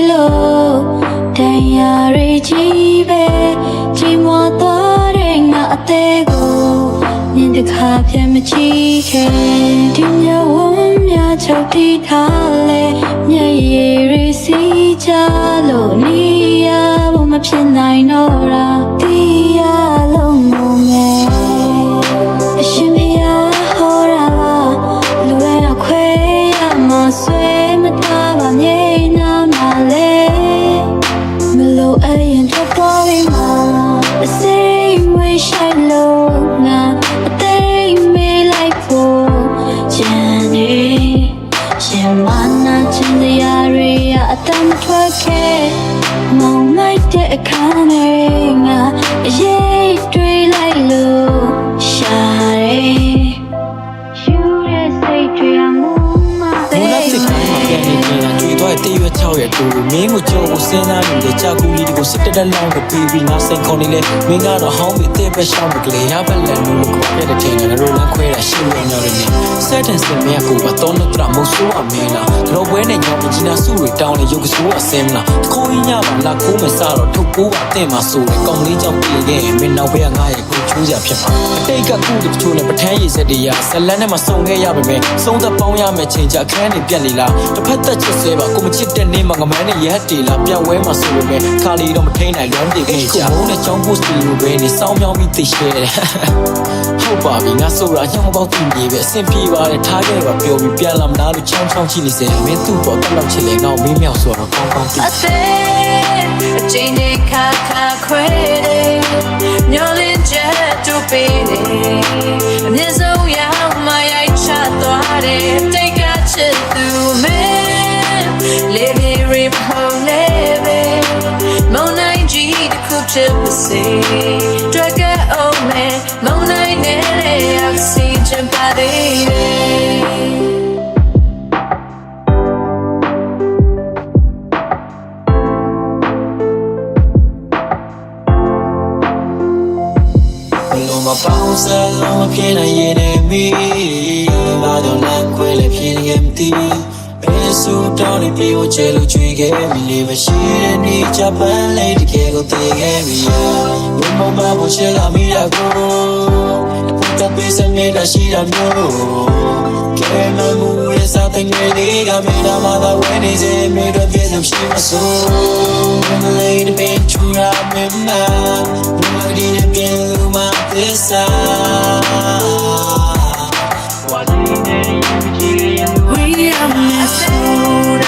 lo Dayari jibe Jimwa tware nga atego Ninde khapya machike Dinya wamya chokti thale Nya yeri si jalo Niya wama phin nai nora Tiya lo me Ashimiya hora wa Luwe na kwe ya ma swe mata ba nye na ma le Melo ayan choktori ma The same way shine low na Atay me like for Jenny Shemana chindi yari ya atam twake Mong mai te kamere nga Ye dwi like low Share Shure say dwi amuma တေးရွက်ချောက်ရဲ့တူမင်းကိုကြောကိုစဉ်းစားနေတဲ့ကြာကူလေးတွေကိုစစ်တက်လောင်းကိုပြီးပြီးငါစိန်ခေါ်နေလေမင်းကတော့ဟောင်းပြီးအသေးပဲရှောင်းမကလေးရပါလက်လို့ကိုပြတဲ့ချိန်နဲ့ရိုးလန်းခွဲတာရှင်းနေတော့တယ်စက်တန်စင်မရကိုတော့တော့တရမဆိုးအမင်းလားတော့ဝဲနေကြောင်ကြီးနာစုတွေတောင်းနေရုပ်ကစိုးအစင်းလားခိုးရင်းညပါလာခိုးမစားတော့ထုတ်ကိုပါတဲ့မှာဆိုတယ်ကောင်လေးကြောင့်ပြင်ခဲ့မင်းနောက်ဘက်ကငါရဲ့ကိုချိုးစရာဖြစ်ပါအတိတ်ကခုတချို့နဲ့ပထမ်းရည်စက်တရားဇလန်းနဲ့မှစုံခဲ့ရပါမယ်စုံသက်ပေါင်းရမယ်ချိန်ကြအခန်းတွေပြက်လေလားတစ်ဖက်သက်ချစ်ဆွဲပါကိုမချစ်တဲ့နေ့မှာငမန်းနဲ့ရက်တီလာပြန်ဝဲမှာဆိုပေမဲ့ခါလီတော့မထိန်နိုင်လုံးပြေခဲ့ကြဘုံနဲ့ချောင်းပို့စီလိုပဲနေစောင်းမြောင်းပြီးသိရှဲတယ်ဟုတ်ပါပြီငါဆိုတာညောင်းပေါက်တင်ပြေပဲအဆင်ပြေပါတယ်ထားခဲ့ပါပြောပြီးပြန်လာမလားလို့ချောင်းချောင်းကြည့်နေစေမင်းသူ့ပေါ်တက်လောက်ချစ်လေငေါမင်းမြောက်ဆိုတော့ကောင်းကောင်းသိအချိန်နဲ့ခါခါခွဲတယ်ညောလင်းချက်တူပေးတယ်အမြင့်ဆုံးရောက်မှရိုက်ချသွားတယ်တိတ်ကချစ်သူမဲ Live here in home, Mona G, the cook to the sea. Drag a old man, Mona Nene, I've seen your body. My bounce along, can I get me? I don't like when I'm feeling empty. So down if you jello trigger me leave a shit and need Japan lady can't go take me when my mama shall I meet a go put up piece and made a sheet of no can't my mood is something really got me the mother when he's in me the vision she was so when the lady been true I remember nobody to be my this We are